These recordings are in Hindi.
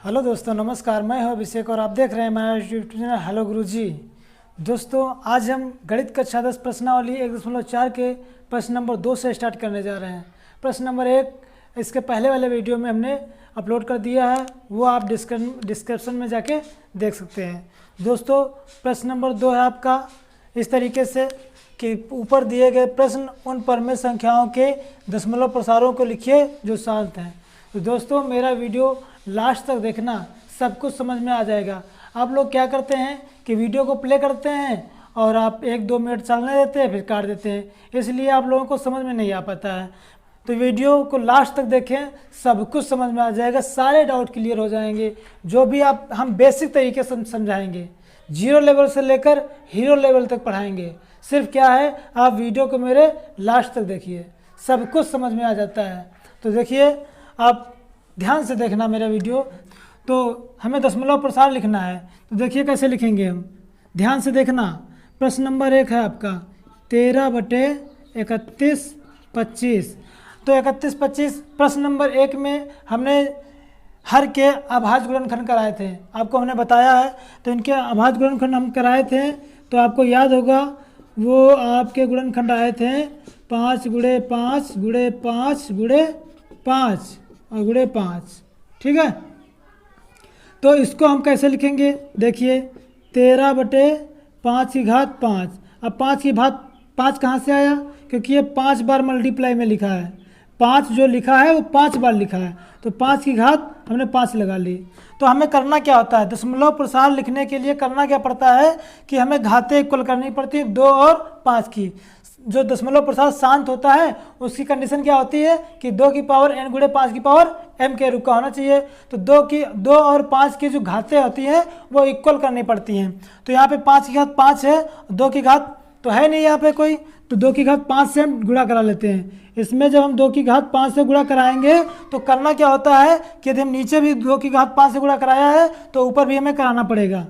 हेलो दोस्तों, नमस्कार। मैं हूं अभिषेक और आप देख रहे हैं मेरा यूट्यूब चैनल हेलो गुरुजी। दोस्तों, आज हम गणित कक्षा 10 प्रश्नावली 1.4 के प्रश्न नंबर 2 से स्टार्ट करने जा रहे हैं। प्रश्न नंबर 1 इसके पहले वाले वीडियो में हमने अपलोड कर दिया है, वो आप डिस्क्रिप्शन में जाके देख सकते हैं। दोस्तों, प्रश्न नंबर 2 है आपका इस तरीके से कि ऊपर दिए गए प्रश्न उन परमेय संख्याओं के दशमलव प्रसारों को लिखिए जो शांत हैं। तो दोस्तों, मेरा वीडियो लास्ट तक देखना, सब कुछ समझ में आ जाएगा। आप लोग क्या करते हैं कि वीडियो को प्ले करते हैं और आप 1-2 मिनट चलने देते हैं, फिर काट देते हैं, इसलिए आप लोगों को समझ में नहीं आ पाता है। तो वीडियो को लास्ट तक देखें, सब कुछ समझ में आ जाएगा, सारे डाउट क्लियर हो जाएंगे। जो भी हम बेसिक तरीके से समझाएंगे, 0 लेवल से लेकर हीरो लेवल तक पढ़ाएंगे। सिर्फ क्या है, आप वीडियो को मेरे लास्ट तक देखिए, सब कुछ समझ में आ जाता है। तो देखिए, आप ध्यान से देखना मेरा वीडियो। तो हमें दशमलव प्रसार लिखना है, तो देखिए कैसे लिखेंगे हम, ध्यान से देखना। प्रश्न नंबर 1 है आपका 13/31/25। तो 31/25 प्रश्न नंबर 1 में हमने हर के अभाज्य गुणनखंड कराए थे, आपको हमने बताया है। तो इनके अभाज्य गुणनखंड हम कराए थे, तो आपको याद होगा वो आपके गुणनखंड आए थे 5 × 5 × 5 × 5 और गुणे 5, ठीक है। तो इसको हम कैसे लिखेंगे, देखिए 13/5 अब 5 की घात 5 कहाँ से आया, क्योंकि ये 5 बार मल्टीप्लाई में लिखा है। 5 जो लिखा है वो 5 बार लिखा है, तो 5 की घात हमने 5 लगा ली। तो हमें करना क्या होता है, दशमलव प्रसार लिखने के लिए करना क्या पड़ता है कि हमें घातें इक्वल करनी पड़ती है 2 और 5 की। जो दशमलव प्रसार शांत होता है उसकी कंडीशन क्या होती है कि 2 की पावर n × 5 की पावर m के रूप का होना चाहिए। तो 2 और 5 की जो घातें होती हैं वो इक्वल करनी पड़ती हैं। तो यहाँ पे 5 की घात 5 है, 2 की घात तो है नहीं यहाँ पे कोई, तो 2 की घात 5 से हम गुणा करा लेते हैं। इसमें जब हम 2 की घात 5 से गुणा कराएंगे तो करना क्या होता है कि यदि हम नीचे भी 2 की घात 5 से गुणा कराया है तो ऊपर भी हमें कराना पड़ेगा।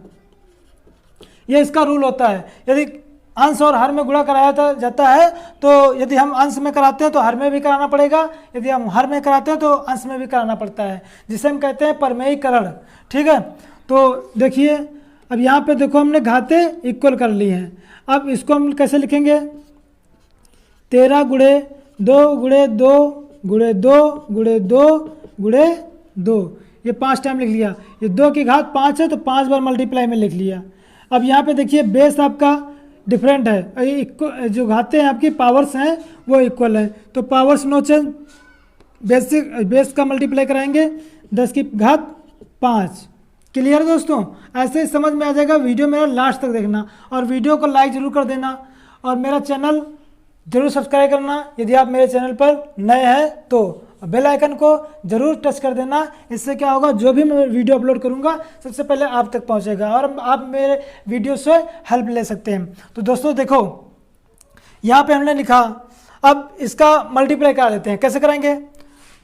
ये इसका रूल होता है। यदि अंश और हर में गुणा कराया जाता है, तो यदि हम अंश में कराते हैं तो हर में भी कराना पड़ेगा, यदि हम हर में कराते हैं तो अंश में भी कराना पड़ता है, जिसे हम कहते हैं परमेयीकरण, ठीक है। तो देखिए, अब यहाँ पे देखो हमने घातें इक्वल कर ली हैं। अब इसको हम कैसे लिखेंगे, 13 × 2 × 2 × 2 × 2 × 2, ये 5 टाइम लिख लिया। ये 2 की घात 5 है तो 5 बार मल्टीप्लाई में लिख लिया। अब यहाँ पे देखिए बेस आपका डिफरेंट है, जो घातें हैं आपकी पावर्स हैं वो इक्वल है, तो पावर्स नो चेंज, बेस का मल्टीप्लाई कराएंगे 10 की घात 5। क्लियर है दोस्तों, ऐसे ही समझ में आ जाएगा। वीडियो मेरा लास्ट तक देखना और वीडियो को लाइक ज़रूर कर देना और मेरा चैनल ज़रूर सब्सक्राइब करना यदि आप मेरे चैनल पर नए हैं तो। बेल आइकन को ज़रूर टच कर देना, इससे क्या होगा, जो भी मैं वीडियो अपलोड करूंगा सबसे पहले आप तक पहुंचेगा और आप मेरे वीडियो से हेल्प ले सकते हैं। तो दोस्तों देखो, यहाँ पे हमने लिखा, अब इसका मल्टीप्लाई करा लेते हैं। कैसे कराएंगे,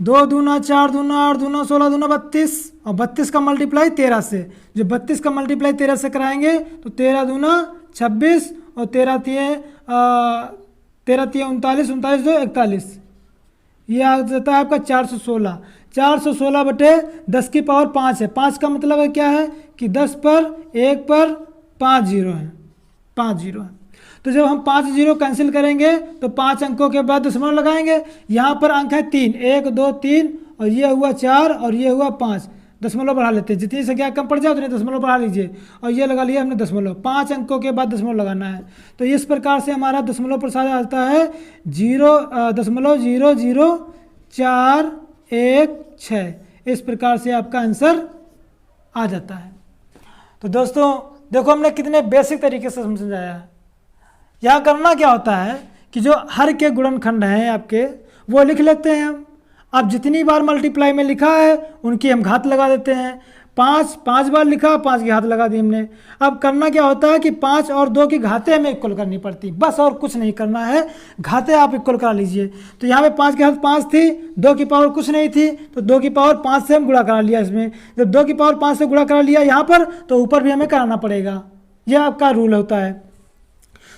2 दूना 4 दूना 8 दूना 16 दूना 32 और 32 का मल्टीप्लाई 13 से। जो 32 का मल्टीप्लाई 13 से कराएंगे तो 13 दूना 26 और 13 तिये 39, 39 2 41, ये आ जाता है आपका 416। 416/10 की पावर 5 है। 5 का मतलब है क्या है कि 10 पर 1 पर 5 जीरो है, 5 जीरो है। तो जब हम 5 जीरो कैंसिल करेंगे तो 5 अंकों के बाद दशमलव लगाएंगे। यहाँ पर अंक है 3, 1 2 3 और ये हुआ 4 और ये हुआ 5, दशमलव बढ़ा लेते हैं। जितनी संख्या कम पड़ जाए उतने दशमलव बढ़ा लीजिए और ये लगा लिया हमने दशमलव। 5 अंकों के बाद दशमलव लगाना है। तो इस प्रकार से हमारा दशमलव प्रसार आता है 0.00416। इस प्रकार से आपका आंसर आ जाता है। तो दोस्तों देखो, हमने कितने बेसिक तरीके से समझाया है। यहाँ करना क्या होता है कि जो हर के गुणनखंड हैं आपके वो लिख लेते हैं हम। अब जितनी बार मल्टीप्लाई में लिखा है उनकी हम घात लगा देते हैं। 5 बार लिखा, 5 की घात लगा दी हमने। अब करना क्या होता है कि 5 और 2 की घातें हमें इक्वल करनी पड़ती, बस और कुछ नहीं करना है, घातें आप इक्वल करा लीजिए। तो यहाँ पे 5 की घात 5 थी, 2 की पावर कुछ नहीं थी, तो 2 की पावर 5 से हम गुणा करा लिया। इसमें जब 2 की पावर 5 से गुणा करा लिया यहाँ पर, तो ऊपर भी हमें कराना पड़ेगा, यह आपका रूल होता है।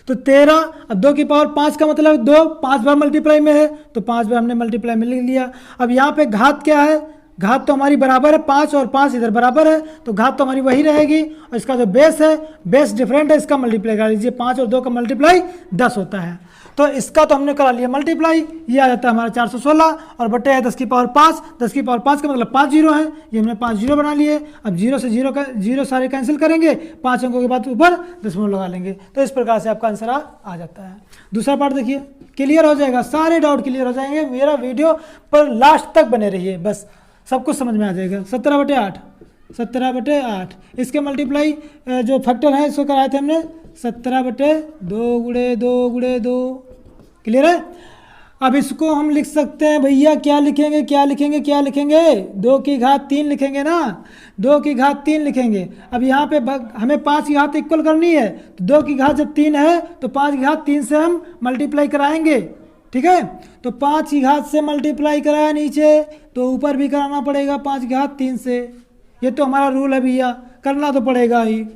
तो 13, अब 2 की पावर 5 का मतलब 2 5 बार मल्टीप्लाई में है, तो 5 बार हमने मल्टीप्लाई में लिख लिया। अब यहाँ पे घात क्या है, घात तो हमारी बराबर है 5 और 5 इधर बराबर है, तो घात तो हमारी वही रहेगी। और इसका जो बेस है, बेस डिफरेंट है, इसका मल्टीप्लाई कर लीजिए। 5 और 2 का मल्टीप्लाई 10 होता है। तो इसका तो हमने करा लिया मल्टीप्लाई, ये आ जाता है हमारा 416 और बटे है 10 की पावर 5। 10 की पावर 5 का मतलब 5 जीरो है, ये हमने 5 जीरो बना लिए। अब जीरो से जीरो सारे कैंसिल करेंगे, 5 अंकों के बाद ऊपर दशमलव लगा लेंगे। तो इस प्रकार से आपका आंसर आ जाता है। दूसरा पार्ट देखिए, क्लियर हो जाएगा, सारे डाउट क्लियर हो जाएंगे। मेरा वीडियो पर लास्ट तक बने रहिए, बस सब कुछ समझ में आ जाएगा। 17/8, 17/8 इसके मल्टीप्लाई जो फैक्टर है इसको कराए थे हमने 17/2 गुणे 2 गुणे 2। क्लियर है। अब इसको हम लिख सकते हैं भैया, क्या लिखेंगे क्या लिखेंगे क्या लिखेंगे, 2 की घात 3 लिखेंगे ना, 2 की घात 3 लिखेंगे। अब यहाँ पे हमें 5 की घात इक्वल करनी है, तो 2 की घात जब 3 है तो 5 की घात 3 से हम मल्टीप्लाई कराएंगे। ठीक है, तो 5 की घात से मल्टीप्लाई कराया नीचे, तो ऊपर भी कराना पड़ेगा 5 की घात 3 से। ये तो हमारा रूल है भैया, करना तो पड़ेगा ही।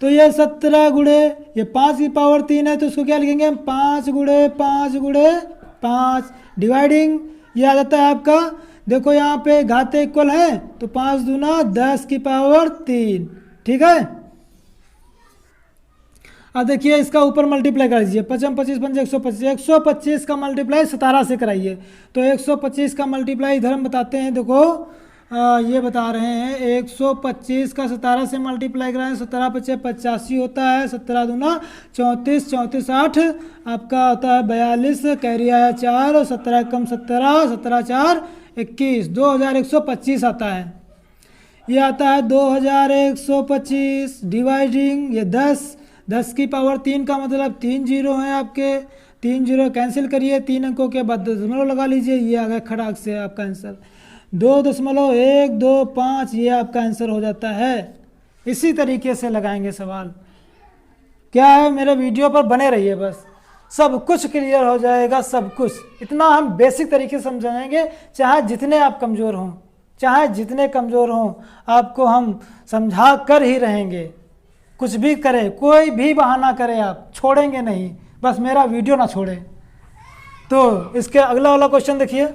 तो ये 17 गुणे ये 5 की पावर 3 है, तो इसको क्या लिखेंगे हम, 5 गुणे 5 गुणे 5 डिवाइडिंग, ये आ जाता है आपका। देखो यहाँ पे घाते इक्वल है, तो 5 दूना 10 की पावर 3। ठीक है, अब देखिए इसका ऊपर मल्टीप्लाई कर दीजिए। 5 25 5 125, 125 का मल्टीप्लाई 17 से कराइए। तो 125 का मल्टीप्लाई इधर हम बताते हैं, देखो ये बता रहे हैं 125 का 17 से मल्टीप्लाई कराएं, 17 × 85 होता है, 17 दूना 34, 34 8 आपका होता है 42, कैरी आया 4, 17 कम 17, 17 4 21, 2125 आता है। ये आता है 2125 डिवाइडिंग ये 10 की पावर 3 का मतलब 3 जीरो हैं आपके, 3 जीरो कैंसिल करिए, 3 अंकों के बाद दशमलव लगा लीजिए, ये आ गया खड़ाक से आपका आंसर 2.125, ये आपका आंसर हो जाता है। इसी तरीके से लगाएंगे सवाल। क्या है, मेरे वीडियो पर बने रहिए, बस सब कुछ क्लियर हो जाएगा, सब कुछ। इतना हम बेसिक तरीके से समझाएंगे, चाहे जितने आप कमज़ोर हों, चाहे जितने कमज़ोर हों, आपको हम समझा कर ही रहेंगे। कुछ भी करे, कोई भी बहाना करे, आप छोड़ेंगे नहीं, बस मेरा वीडियो ना छोड़े। तो इसके अगला वाला क्वेश्चन देखिए,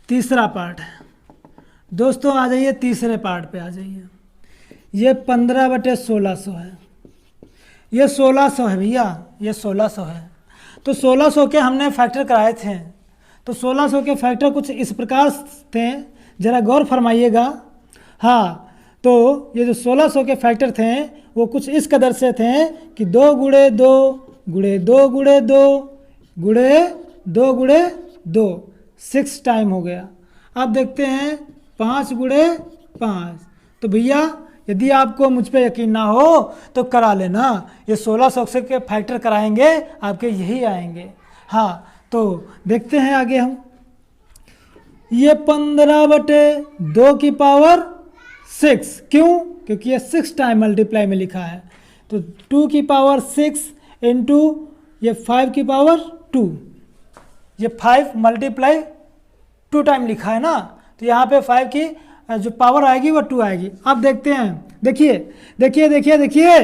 तीसरा पार्ट है दोस्तों। आ जाइए तीसरे पार्ट पे आ जाइए। ये 15/1600 है, ये 1600 है भैया, ये 1600 है। तो 1600 के हमने फैक्टर कराए थे, तो 1600 के फैक्टर कुछ इस प्रकार थे, ज़रा गौर फरमाइएगा। हाँ, तो ये जो 1600 के फैक्टर थे वो कुछ इस कदर से थे कि 2 गुणे 2 गुणे 2 गुणे 2 गुणे 2 गुणे 2, 6 टाइम हो गया। अब देखते हैं 5 गुणे 5। तो भैया यदि आपको मुझ पे यकीन ना हो तो करा लेना, ये 1600 से के फैक्टर कराएंगे आपके यही आएंगे। हाँ, तो देखते हैं आगे हम। ये 15/2 की पावर 6, क्यों? क्योंकि ये 6 टाइम मल्टीप्लाई में लिखा है। तो 2 की पावर 6 इंटू ये 5 की पावर 2, ये 5 मल्टीप्लाई 2 टाइम लिखा है ना, तो यहाँ पे 5 की जो पावर आएगी वो 2 आएगी। अब देखते हैं, देखिए देखिए देखिए देखिए,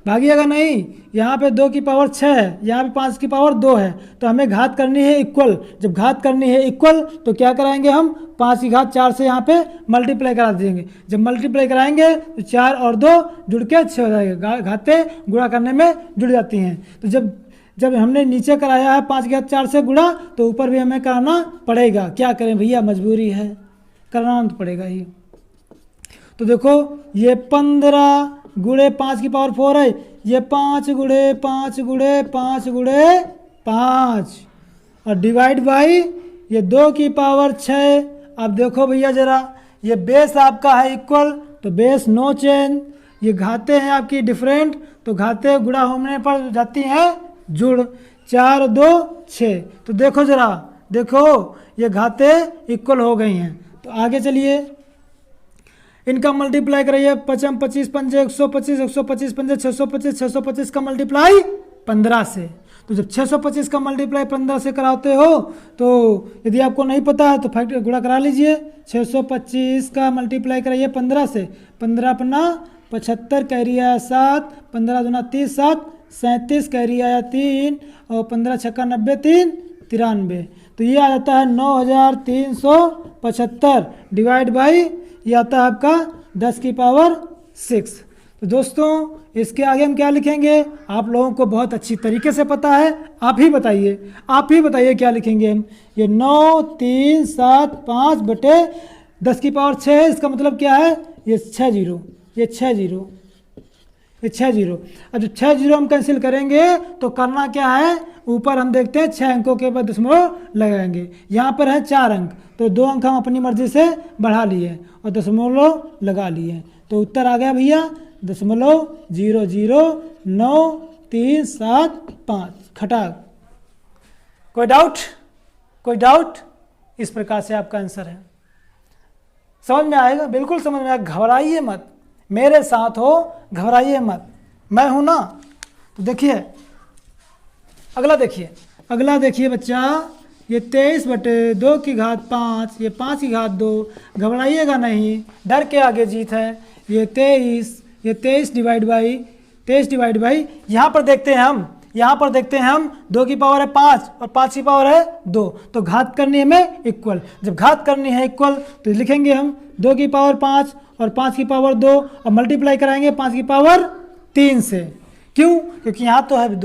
भागिएगा नहीं। यहाँ पे 2 की पावर 6 है, यहाँ पे 5 की पावर 2 है, तो हमें घात करनी है इक्वल। जब घात करनी है इक्वल तो क्या कराएंगे हम, 5 की घात 4 से यहाँ पे मल्टीप्लाई करा देंगे। जब मल्टीप्लाई कराएंगे तो 4 और 2 जुड़ के 6 हो जाएगा, घातें गुणा करने में जुड़ जाती हैं। तो जब हमने नीचे कराया है 5 की घात 4 से गुणा, तो ऊपर भी हमें कराना पड़ेगा। क्या करें भैया, मजबूरी है, करना तो पड़ेगा ही। तो देखो ये 15 गुणे 5 की पावर 4 है, ये 5 गुणे 5 गुणे 5 गुणे 5 और डिवाइड बाई ये 2 की पावर 6। अब देखो भैया ज़रा, ये बेस आपका है इक्वल, तो बेस नो चेंज। ये घाते हैं आपकी डिफरेंट, तो घाते गुणा होने पर जाती हैं जुड़। 4 और 2 6। तो देखो ज़रा, देखो ये घाते इक्वल हो गई हैं। तो आगे चलिए, इनका मल्टीप्लाई कराइए। 5 25 5 125, 125 5 625, 625 का मल्टीप्लाई 15 से। तो जब 625 का मल्टीप्लाई 15 से कराते हो, तो यदि आपको नहीं पता है तो फैक्टर गुणा करा लीजिए। 625 का मल्टीप्लाई कराइए 15 से, 15 पन्ना 75, कैरी आया 7, 15 दूना 30 7, 37 कैरी आया 3 और 15 छक्का 90 3 93। तो ये आ जाता है 9375 डिवाइड बाई ये आता है आपका 10 की पावर 6। तो दोस्तों इसके आगे हम क्या लिखेंगे, आप लोगों को बहुत अच्छी तरीके से पता है, आप ही बताइए क्या लिखेंगे हम। ये 9375 बटे 10 की पावर 6 है, इसका मतलब क्या है, ये 6 जीरो, ये 6 जीरो, ये 6 जीरो। अब जब 6 जीरो हम कैंसिल करेंगे तो करना क्या है, ऊपर हम देखते हैं 6 अंकों के बाद दशमलव लगाएंगे। यहाँ पर है 4 अंक, तो 2 अंक हम अपनी मर्जी से बढ़ा लिए और दशमलव लगा लिए, तो उत्तर आ गया भैया 0.009375 खटाक। कोई डाउट? इस प्रकार से आपका आंसर है। समझ में आएगा, बिल्कुल समझ में आएगा, घबराइए मत, मेरे साथ हो, घबराइए मत, मैं हूं ना। तो देखिए अगला देखिए बच्चा, ये 23 बटे 2 की घात 5, ये 5 की घात 2, घबराइएगा नहीं, डर के आगे जीत है। ये 23 डिवाइड बाई यहाँ पर देखते हैं हम 2 की पावर है 5 और 5 की पावर है 2, तो घात करनी है हमें इक्वल। जब घात करनी है इक्वल तो लिखेंगे हम 2 की पावर 5 और 5 की पावर 2 और मल्टीप्लाई कराएंगे 5 की पावर 3 से। क्यों? क्योंकि यहाँ तो है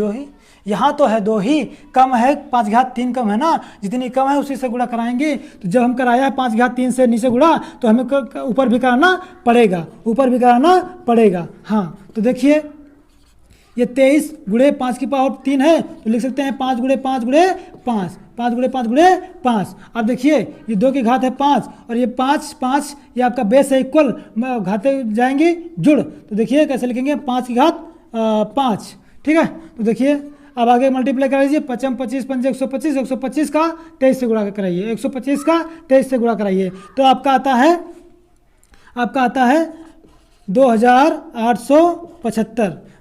2 ही, कम है 5 घात 3 कम है ना, जितनी कम है उसी से गुणा कराएंगे। तो जब हम कराया 5 घात 3 से नीचे गुणा, तो हमें ऊपर भी कराना पड़ेगा। हाँ, तो देखिए ये 23 गुणे 5 की पावर 3 है, तो लिख सकते हैं 5 गुणे 5 गुणे 5, 5 गुणे 5 गुणे 5। अब देखिए ये 2 की घात है 5 और ये 5 ये आपका बेस है इक्वल, घाते जाएंगी जुड़, तो देखिए कैसे लिखेंगे 5 की घात 5, ठीक है। तो देखिए अब आगे मल्टीप्लाई कर लीजिए, 5 25 5 125, 125 का 23 से गुणा कराइए, 125 का 23 से गुणा कराइए, तो आपका आता है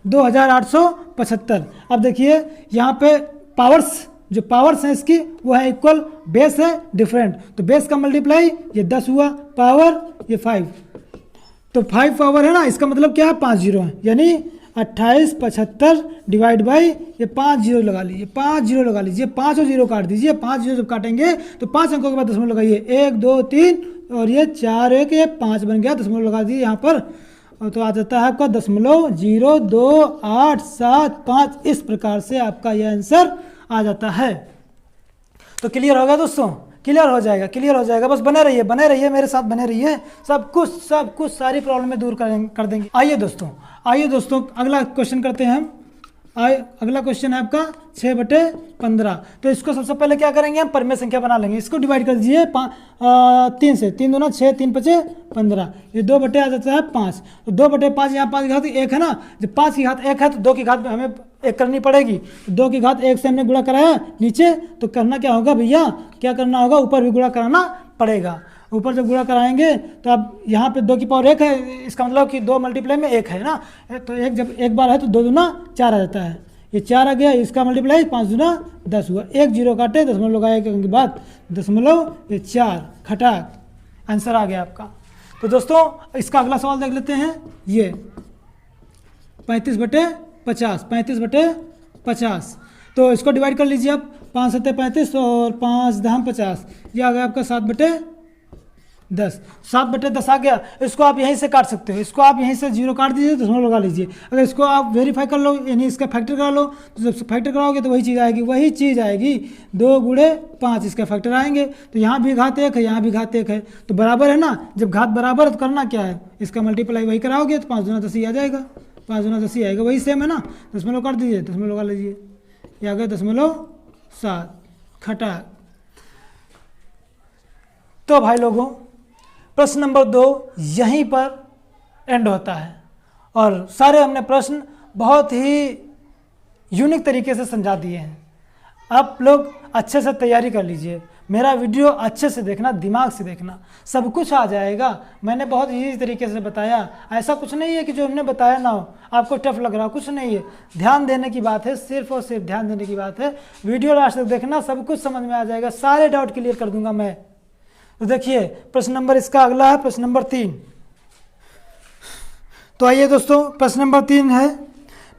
2875। अब देखिए यहाँ पे पावर्स हैं इसकी वो है इक्वल, बेस है डिफरेंट, तो बेस का मल्टीप्लाई ये 10 हुआ, पावर ये 5, तो 5 पावर है ना, इसका मतलब क्या है 5 जीरो है, यानी 2875 डिवाइड बाई ये 5 जीरो लगा लीजिए, 5 और जीरो काट दीजिए। 5 जीरो जब काटेंगे तो 5 अंकों के बाद दशमलव लगाइए, 1 2 3 और ये 4 1 ये 5 बन गया, दशमलव लगा दीजिए यहाँ पर, तो आ जाता है आपका 0.02875। इस प्रकार से आपका यह आंसर आ जाता है। तो क्लियर होगा दोस्तों, क्लियर हो जाएगा, बस बने रहिए मेरे साथ, बने रहिए, सब कुछ सारी प्रॉब्लम दूर कर देंगे। आइए दोस्तों अगला क्वेश्चन करते हैं हम। अगला क्वेश्चन है आपका 6/15। तो इसको सबसे पहले क्या करेंगे, हम परिमेय संख्या बना लेंगे, इसको डिवाइड कर दीजिए 3 से, 3 दूना 6, 3 5 15, ये 2 बटे आ जाता है 5, तो 2/5 यहाँ 5 की घात 1 है ना, जब 5 की घात 1 है तो 2 की घात हमें 1 करनी पड़ेगी, तो 2 की घात 1 से हमने गुणा कराया नीचे, तो करना क्या होगा भैया, क्या करना होगा, ऊपर भी गुणा कराना पड़ेगा। ऊपर जब गुणा कराएंगे तो अब यहाँ पे 2 की पावर 1 है, इसका मतलब कि 2 मल्टीप्लाई में 1 है ना, तो 1 जब एक बार है तो 2 दूना 4 आ जाता है, ये 4 आ गया, इसका मल्टीप्लाई 5 दूना 10 हुआ, 1 जीरो काटे, दशमलव लगाए के बाद दशमलव ये 4 खटाक, आंसर आ गया आपका। तो दोस्तों इसका अगला सवाल देख लेते हैं, ये 35/50, तो इसको डिवाइड कर लीजिए आप, 5 7 35 और 5 10 50, ये आ गया आपका 7/10, 7/10 आ गया। इसको आप यहीं से काट सकते हो, इसको आप यहीं से जीरो काट दीजिए, दशमलव लगा लीजिए। अगर इसको आप वेरीफाई कर लो, यानी इसका फैक्टर करा लो, तो जब फैक्टर कराओगे तो वही चीज़ आएगी 2 गुणे 5, इसका फैक्टर आएंगे, तो यहाँ भी घात 1 है, यहाँ भी घात 1 है, तो बराबर है ना। जब घात बराबर है तो करना क्या है, इसका मल्टीप्लाई वही कराओगे तो 5 दूना 10 ही आ जाएगा, 5 दूना 10 ही आएगा, वही सेम है ना, दशमलव काट दीजिए, दशमलव लगा लीजिए, ये आ गया 0.7 खटाक। तो भाई लोगों प्रश्न नंबर 2 यहीं पर एंड होता है, और सारे हमने प्रश्न बहुत ही यूनिक तरीके से समझा दिए हैं। आप लोग अच्छे से तैयारी कर लीजिए, मेरा वीडियो अच्छे से देखना, दिमाग से देखना, सब कुछ आ जाएगा। मैंने बहुत इजी तरीके से बताया, ऐसा कुछ नहीं है कि जो हमने बताया ना हो आपको टफ लग रहा, कुछ नहीं है, ध्यान देने की बात है, सिर्फ और सिर्फ ध्यान देने की बात है। वीडियो लास्ट तक देखना, सब कुछ समझ में आ जाएगा, सारे डाउट क्लियर कर दूंगा मैं। तो देखिए प्रश्न नंबर इसका अगला है, प्रश्न नंबर 3। तो आइए दोस्तों, प्रश्न नंबर 3 है।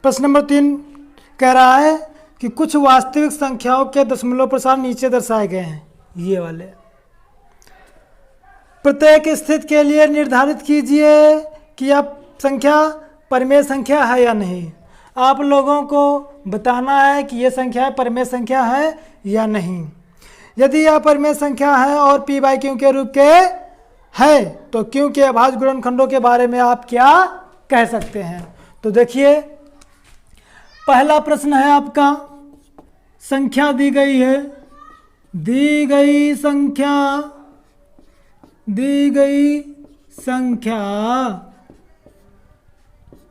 प्रश्न नंबर 3 कह रहा है कि कुछ वास्तविक संख्याओं के दशमलव प्रसार नीचे दर्शाए गए हैं, ये वाले। प्रत्येक स्थिति के लिए निर्धारित कीजिए कि यह संख्या परिमेय संख्या है या नहीं। आप लोगों को बताना है कि यह संख्या परिमेय संख्या है या नहीं। यदि यह परिमेय संख्या है और p बाई क्यू के रूप के है तो क्यू के अभाज्य गुणनखंडों के बारे में आप क्या कह सकते हैं। तो देखिए, पहला प्रश्न है आपका, संख्या दी गई है, दी गई संख्या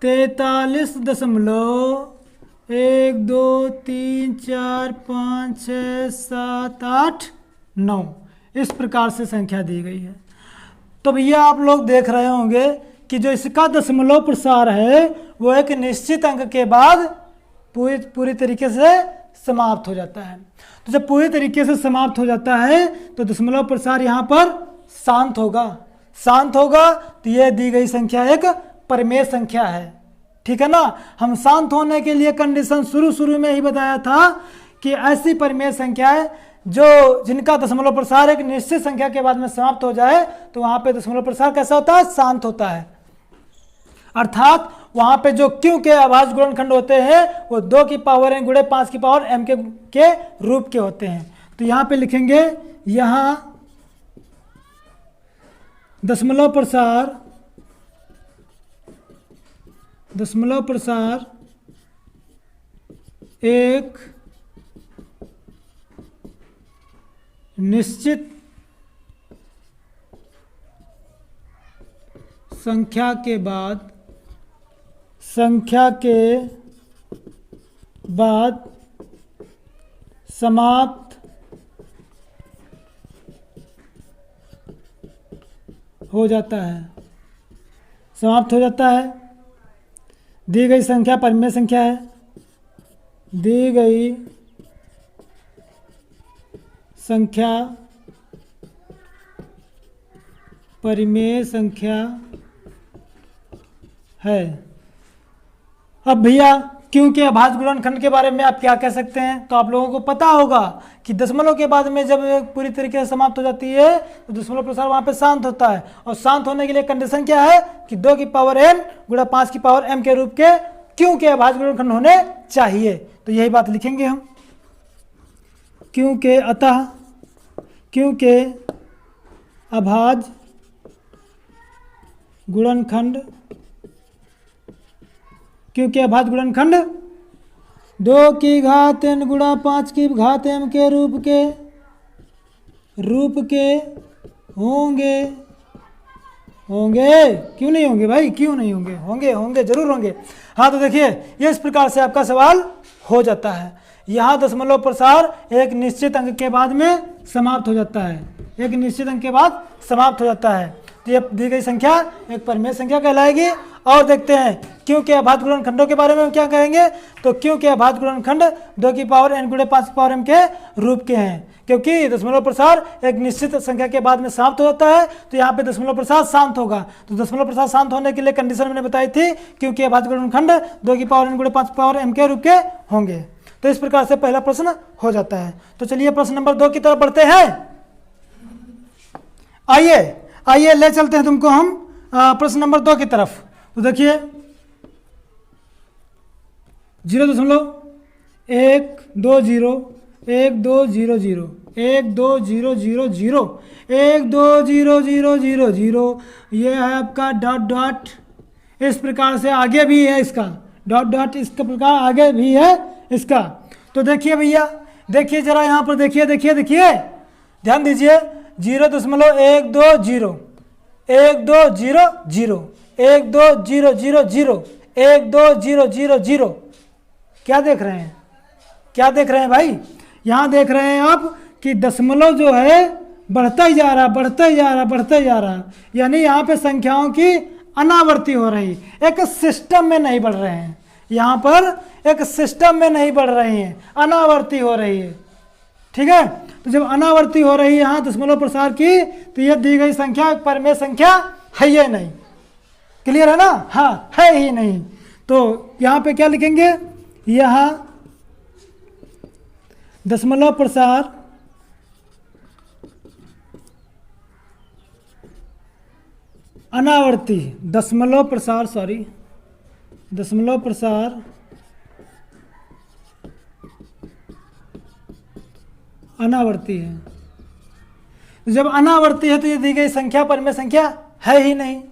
43.123456789 इस प्रकार से संख्या दी गई है। तो भैया आप लोग देख रहे होंगे कि जो इसका दशमलव प्रसार है वो एक निश्चित अंक के बाद पूरी तरीके से समाप्त हो जाता है। तो जब पूरी तरीके से समाप्त हो जाता है तो दशमलव प्रसार यहाँ पर शांत होगा तो यह दी गई संख्या एक परिमेय संख्या है। ठीक है ना। हम शांत होने के लिए कंडीशन शुरू में ही बताया था कि ऐसी परिमेय संख्याएं जो जिनका दशमलव प्रसार एक निश्चित संख्या के बाद में समाप्त हो जाए तो वहां पे दशमलव प्रसार कैसा होता है, शांत होता है। अर्थात वहां पे जो क्यू के अभाज्य गुणनखंड होते हैं वो 2 की पावर n गुणे 5 की पावर m के रूप के होते हैं। तो यहाँ पे लिखेंगे, यहाँ दशमलव प्रसार एक निश्चित संख्या के बाद समाप्त हो जाता है। दी गई संख्या परिमेय संख्या है, दी गई संख्या परिमेय संख्या है। अब भैया क्यू के अभाज्य गुणनखंड के बारे में आप क्या कह सकते हैं। तो आप लोगों को पता होगा कि दशमलव के बाद में जब पूरी तरीके से समाप्त हो जाती है तो दशमलव प्रसार वहां पे शांत होता है, और शांत होने के लिए कंडीशन क्या है कि 2 की पावर n गुणा 5 की पावर m के रूप के क्यू के अभाज्य गुणनखंड होने चाहिए। तो यही बात लिखेंगे हम, क्यू के अभाज्य गुणनखंड 2 की घात n गुणा 5 की घात m के रूप के होंगे। क्यों नहीं होंगे भाई, क्यों नहीं होंगे? होंगे जरूर होंगे। हाँ, तो देखिए ये इस प्रकार से आपका सवाल हो जाता है। यहाँ दशमलव प्रसार एक निश्चित अंक के बाद में समाप्त हो जाता है, तो ये दी गई संख्या एक परिमेय संख्या कहलाएगी। और देखते हैं क्यू के अभाज्य गुणनखंडों के बारे में क्या कहेंगे। तो क्यू के अभाज्य गुणनखंड 2 की पावर n गुणे 5 की पावर m के रूप के हैं, क्योंकि दशमलव प्रसार एक निश्चित संख्या के बाद में समाप्त हो जाता है तो यहाँ पे दशमलव प्रसार शांत होगा। तो दशमलव प्रसार शांत होने के लिए कंडीशन मैंने बताई थी, क्यू के अभाज्य गुणनखंड 2 की पावर n गुणे 5 की पावर m के रूप के होंगे। तो इस प्रकार से पहला प्रश्न हो जाता है। तो चलिए प्रश्न नंबर 2 की तरफ बढ़ते हैं। आइए ले चलते हैं तुमको हम प्रश्न नंबर 2 की तरफ। तो देखिए 0.1200 ये है आपका डॉट। इस प्रकार से आगे भी है इसका डॉट इसका प्रकार आगे भी है इसका। तो देखिए भैया, देखिए जरा यहाँ पर देखिए ध्यान दीजिए, 0.120 12000 क्या देख रहे हैं भाई? यहाँ देख रहे हैं आप कि दशमलव जो है बढ़ता ही जा रहा, यानी यहाँ पे संख्याओं की अनावर्ती हो रही, एक सिस्टम में नहीं बढ़ रहे हैं। यहाँ पर एक सिस्टम में नहीं बढ़ रही हैं, अनावर्ती हो रही है। ठीक है, तो जब अनावर्ती हो रही है यहाँ दशमलव प्रसार की, तो यह दी गई संख्या एक परिमेय संख्या है ही नहीं। क्लियर है ना? हाँ, है ही नहीं। तो यहाँ पे क्या लिखेंगे, यहाँ दशमलव प्रसार अनावर्ती, दशमलव प्रसार अनावर्ती है। जब अनावर्ती है तो ये दी गई संख्या परिमेय संख्या है ही नहीं,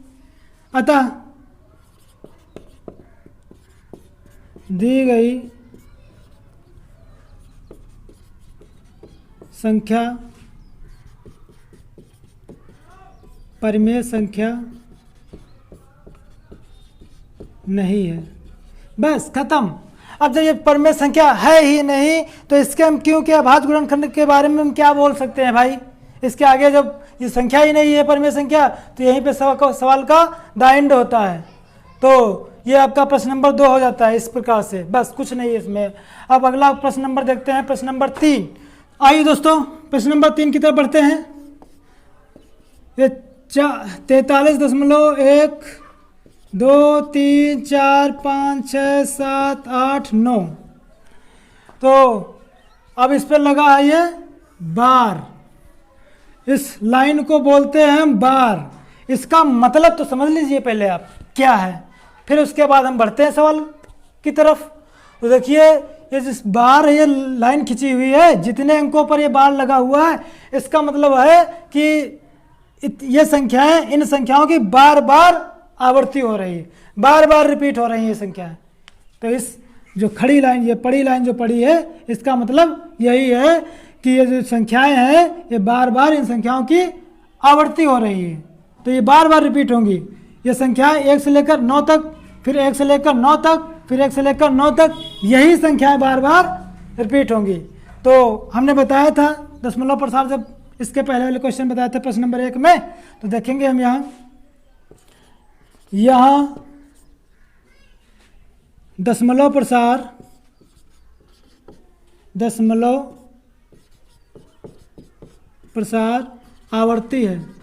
अतः दी गई संख्या परिमेय संख्या नहीं है। बस खत्म। अब जब ये परिमेय संख्या है ही नहीं तो इसके हम क्योंकि अभाज्य गुणनखंड के बारे में हम क्या बोल सकते हैं भाई। इसके आगे जब ये संख्या ही नहीं है परिमेय संख्या तो यहीं पे सवाल का द एंड होता है। तो ये आपका प्रश्न नंबर 2 हो जाता है इस प्रकार से, बस कुछ नहीं है इसमें। अब अगला प्रश्न नंबर देखते हैं, प्रश्न नंबर 3। आइए दोस्तों प्रश्न नंबर 3 की तरफ बढ़ते हैं। ये 43.1 2 3 4 5 6 7 8 9। तो अब इस पर लगा है ये बार, इस लाइन को बोलते हैं हम बार। इसका मतलब तो समझ लीजिए पहले आप क्या है, फिर उसके बाद हम बढ़ते हैं सवाल की तरफ। तो देखिए ये जिस बार ये लाइन खिंची हुई है, जितने अंकों पर ये बार लगा हुआ है, इसका मतलब है कि ये संख्याएं, इन संख्याओं की बार बार आवर्ती हो रही है, बार बार रिपीट हो रही है ये संख्याएं। तो इस जो खड़ी लाइन, ये पड़ी लाइन जो पड़ी है, इसका मतलब यही है कि ये जो संख्याएं हैं ये बार बार इन संख्याओं की आवर्ती हो रही है, तो ये बार बार रिपीट होंगी। ये संख्याएं 1 से लेकर 9 तक, फिर 1 से लेकर 9 तक, फिर 1 से लेकर 9 तक, यही संख्याएं बार बार रिपीट होंगी। तो हमने बताया था दशमलव प्रसार, जब इसके पहले वाले क्वेश्चन बताया था प्रश्न नंबर 1 में, तो देखेंगे हम यहाँ दशमलव प्रसार आवर्ती है।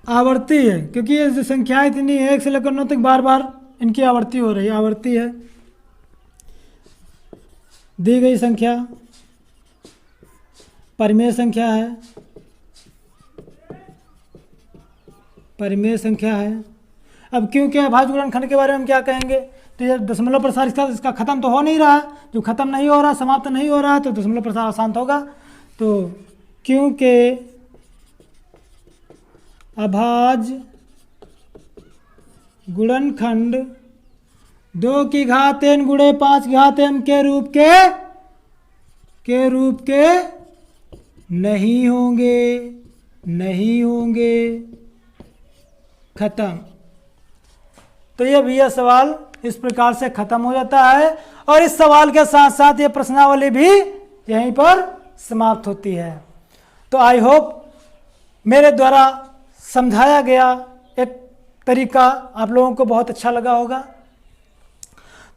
आवर्ती है क्योंकि ये जो संख्याएं इतनी है 1 से लेकर 9 तक बार बार इनकी आवर्ती हो रही है, आवर्ती है। दी गई संख्या परिमेय संख्या है, परिमेय संख्या है। अब क्योंकि अभाज्य गुणनखंड के बारे में हम क्या कहेंगे, तो ये दशमलव प्रसार इसका खत्म तो हो नहीं रहा, जो खत्म नहीं हो रहा, समाप्त नहीं हो रहा, तो दशमलव प्रसार आसान होगा। तो क्योंकि अभाज्य गुणनखंड 2 की घात n गुणे 5 की घात m के रूप के नहीं होंगे, खत्म। तो ये भैया सवाल इस प्रकार से खत्म हो जाता है, और इस सवाल के साथ साथ ये प्रश्नावली भी यहीं पर समाप्त होती है। तो आई होप मेरे द्वारा समझाया गया एक तरीका आप लोगों को बहुत अच्छा लगा होगा।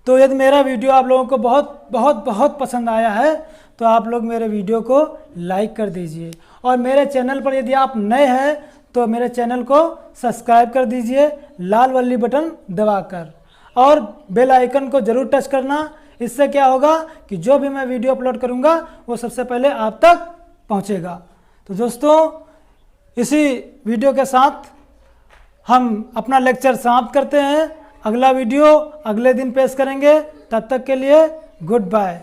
तो यदि मेरा वीडियो आप लोगों को बहुत बहुत बहुत पसंद आया है तो आप लोग मेरे वीडियो को लाइक कर दीजिए, और मेरे चैनल पर यदि आप नए हैं तो मेरे चैनल को सब्सक्राइब कर दीजिए लाल वाली बटन दबाकर, और बेल आइकन को ज़रूर टच करना। इससे क्या होगा कि जो भी मैं वीडियो अपलोड करूंगा वो सबसे पहले आप तक पहुंचेगा। तो दोस्तों इसी वीडियो के साथ हम अपना लेक्चर समाप्त करते हैं। अगला वीडियो अगले दिन पेश करेंगे, तब तक के लिए गुड बाय।